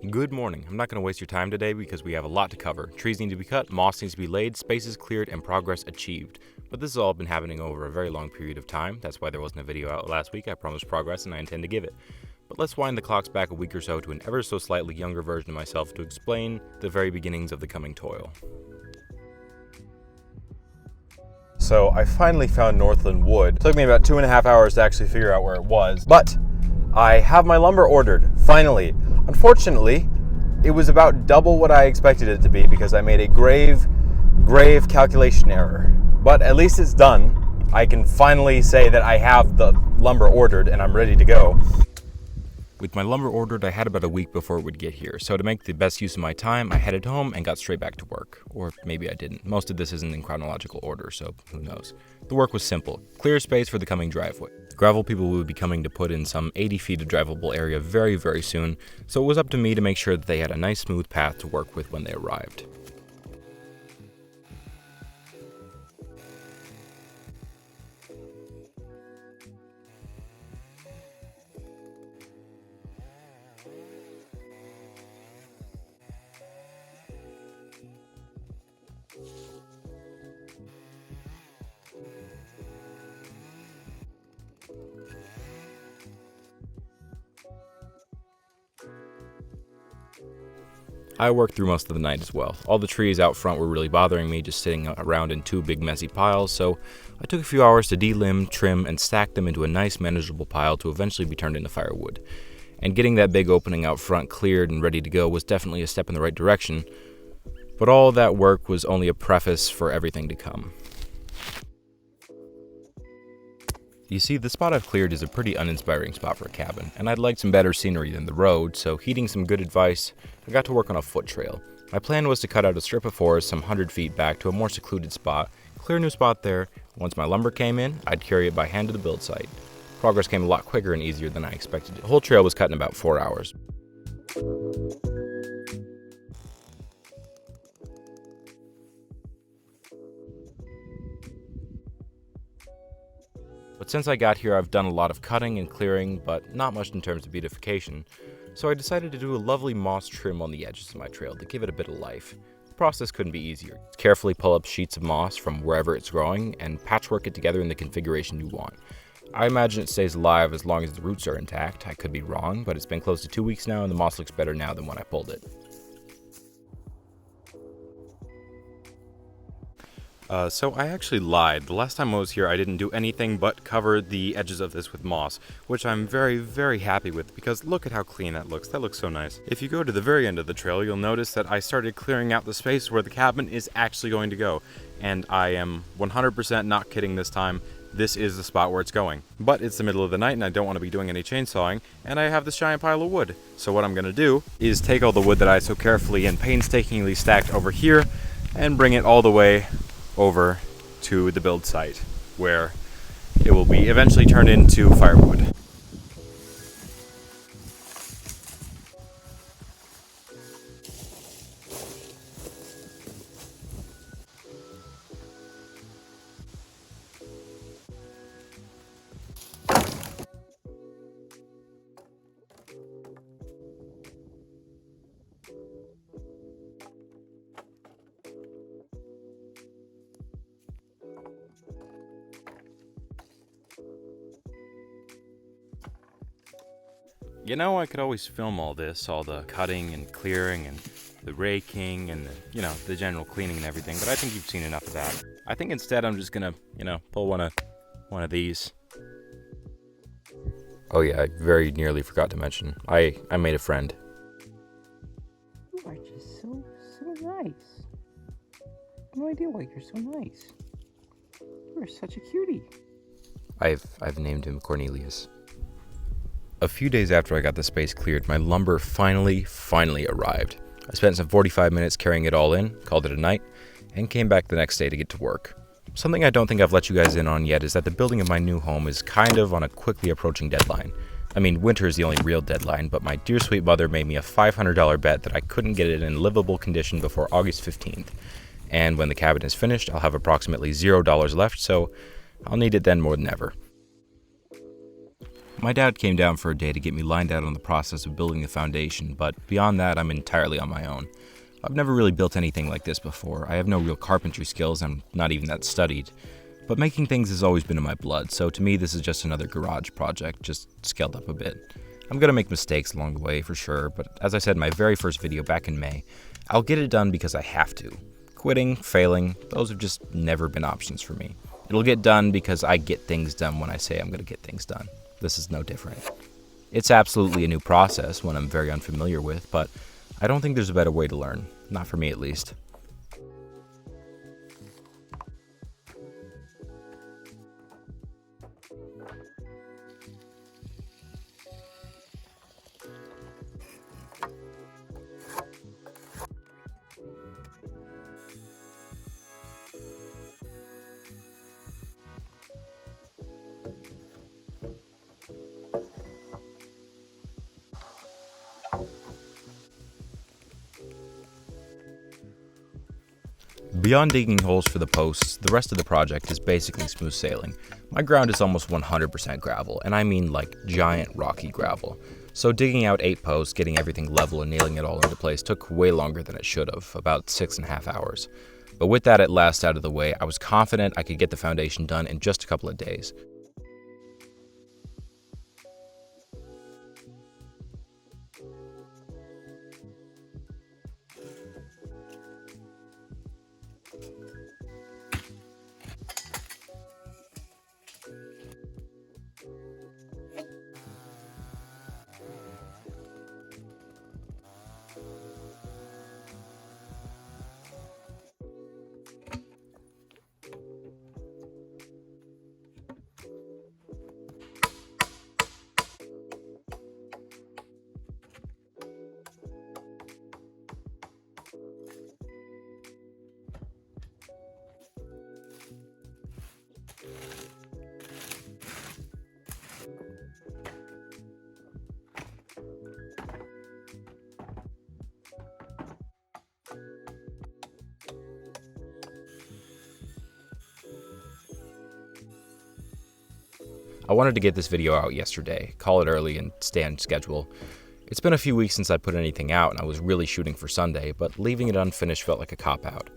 Good morning. I'm not going to waste your time today because we have a lot to cover. Trees need to be cut, moss needs to be laid, spaces cleared, and progress achieved. But this has all been happening over a very long period of time. That's why there wasn't a video out last week. I promised progress and I intend to give it. But let's wind the clocks back a week or so to an ever so slightly younger version of myself to explain the very beginnings of the coming toil. So I finally found Northland wood. It took me about 2.5 hours to actually figure out where it was, but I have my lumber ordered, finally. Unfortunately, it was about double what I expected it to be because I made a grave calculation error. But at least it's done. I can finally say that I have the lumber ordered and I'm ready to go. With my lumber ordered, I had about a week before it would get here, so to make the best use of my time, I headed home and got straight back to work. Or maybe I didn't. Most of this isn't in chronological order, so who knows. The work was simple. Clear space for the coming driveway. The gravel people would be coming to put in some 80 feet of drivable area very, very soon, so it was up to me to make sure that they had a nice smooth path to work with when they arrived. I worked through most of the night as well. All the trees out front were really bothering me, just sitting around in two big messy piles, so I took a few hours to delimb, trim, and stack them into a nice manageable pile to eventually be turned into firewood. And getting that big opening out front cleared and ready to go was definitely a step in the right direction, but all that work was only a preface for everything to come. You see, the spot I've cleared is a pretty uninspiring spot for a cabin, and I'd like some better scenery than the road, so heeding some good advice, I got to work on a foot trail. My plan was to cut out a strip of forest some 100 feet back to a more secluded spot, clear a new spot there. Once my lumber came in, I'd carry it by hand to the build site. Progress came a lot quicker and easier than I expected. The whole trail was cut in about 4 hours. But since I got here, I've done a lot of cutting and clearing, but not much in terms of beautification. So I decided to do a lovely moss trim on the edges of my trail to give it a bit of life. The process couldn't be easier. Carefully pull up sheets of moss from wherever it's growing and patchwork it together in the configuration you want. I imagine it stays alive as long as the roots are intact. I could be wrong, but it's been close to 2 weeks now and the moss looks better now than when I pulled it. So I actually lied. The last time I was here, I didn't do anything but cover the edges of this with moss, which I'm very, very happy with because look at how clean that looks. That looks so nice. If you go to the very end of the trail, you'll notice that I started clearing out the space where the cabin is actually going to go. And I am 100% not kidding this time. This is the spot where it's going. But it's the middle of the night and I don't want to be doing any chainsawing, and I have this giant pile of wood. So what I'm going to do is take all the wood that I so carefully and painstakingly stacked over here and bring it all the way over to the build site where it will be eventually turned into firewood. You know, I could always film all this, all the cutting and clearing and the raking and the general cleaning and everything, but I think you've seen enough of that. I think instead I'm just gonna, pull one of these. Oh yeah, I very nearly forgot to mention. I made a friend. You are just so nice. No idea why you're so nice. You are such a cutie. I've named him Cornelius. A few days after I got the space cleared, my lumber finally arrived. I spent some 45 minutes carrying it all in, called it a night, and came back the next day to get to work. Something I don't think I've let you guys in on yet is that the building of my new home is kind of on a quickly approaching deadline. I mean, winter is the only real deadline, but my dear sweet mother made me a $500 bet that I couldn't get it in livable condition before August 15th. And when the cabin is finished, I'll have approximately $0 left, so I'll need it then more than ever. My dad came down for a day to get me lined out on the process of building the foundation, but beyond that, I'm entirely on my own. I've never really built anything like this before. I have no real carpentry skills, I'm not even that studied. But making things has always been in my blood, so to me this is just another garage project, just scaled up a bit. I'm gonna make mistakes along the way for sure, but as I said in my very first video back in May, I'll get it done because I have to. Quitting, failing, those have just never been options for me. It'll get done because I get things done when I say I'm gonna get things done. This is no different. It's absolutely a new process, one I'm very unfamiliar with, but I don't think there's a better way to learn. Not for me at least. Beyond digging holes for the posts, the rest of the project is basically smooth sailing. My ground is almost 100% gravel, and I mean like giant rocky gravel. So digging out 8 posts, getting everything level and nailing it all into place took way longer than it should have, about 6.5 hours. But with that at last out of the way, I was confident I could get the foundation done in just a couple of days. I wanted to get this video out yesterday, call it early and stay on schedule. It's been a few weeks since I put anything out and I was really shooting for Sunday, but leaving it unfinished felt like a cop-out.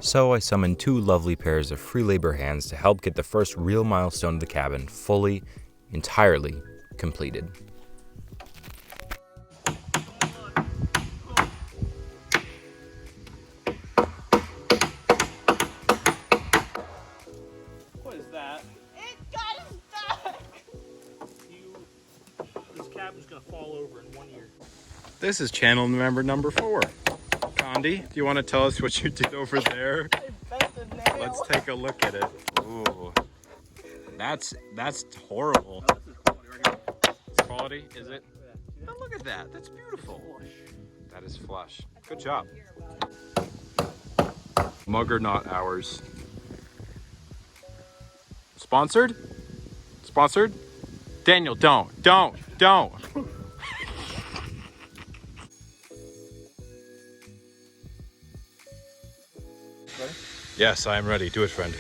So I summoned 2 lovely pairs of free labor hands to help get the first real milestone of the cabin fully, entirely completed. What is that? It got stuck! This cabin's gonna fall over in 1 year. This is channel member number 4. Condi, do you want to tell us what you did over there? I bent the nail. Let's take a look at it. Ooh, that's horrible. Oh, this is quality right here. It's quality, is it? Oh, look at that. That's beautiful. That is flush. Good job. Mug or not ours. Sponsored? Sponsored? Daniel, don't. Ready? Yes, I am ready. Do it, friend.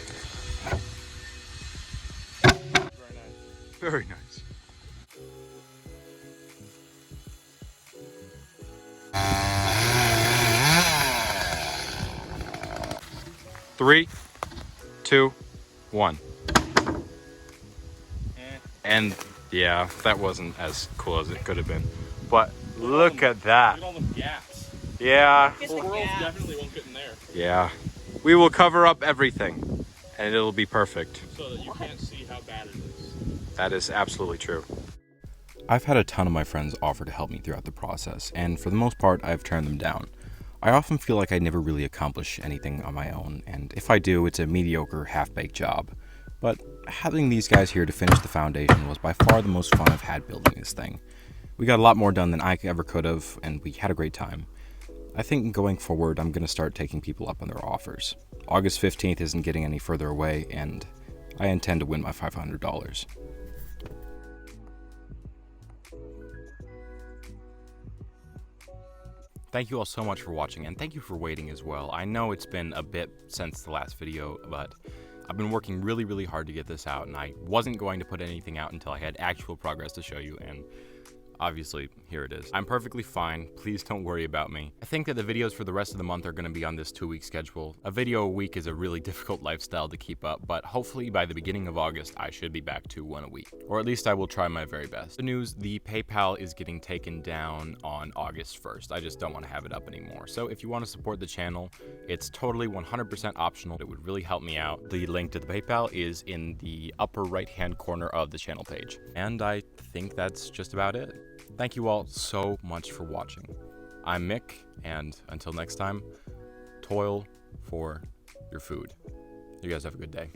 Very nice. Very nice. Three, 2, 1. And yeah, that wasn't as cool as it could have been. But look at that. Look at all them gaps. Yeah. It's The the squirrels gap. definitely won't get in there, Yeah. We will cover up everything and it'll be perfect. so that you can't see how bad it is. That is absolutely true. I've had a ton of my friends offer to help me throughout the process, and for the most part, I've turned them down. I often feel like I never really accomplish anything on my own, and if I do, it's a mediocre, half-baked job. But having these guys here to finish the foundation was by far the most fun I've had building this thing. We got a lot more done than I ever could have, and we had a great time. I think going forward, I'm going to start taking people up on their offers. August 15th isn't getting any further away, and I intend to win my $500. Thank you all so much for watching, and thank you for waiting as well. I know it's been a bit since the last video, but I've been working really, really hard to get this out, and I wasn't going to put anything out until I had actual progress to show you, and obviously, here it is. I'm perfectly fine. Please don't worry about me. I think that the videos for the rest of the month are going to be on this 2-week schedule. A video a week is a really difficult lifestyle to keep up, but hopefully by the beginning of August, I should be back to 1 a week. Or at least I will try my very best. The news, the PayPal is getting taken down on August 1st. I just don't want to have it up anymore. So if you want to support the channel, it's totally 100% optional. It would really help me out. The link to the PayPal is in the upper right-hand corner of the channel page. And I think that's just about it. Thank you all so much for watching. I'm Mick, and until next time, toil for your food. You guys have a good day.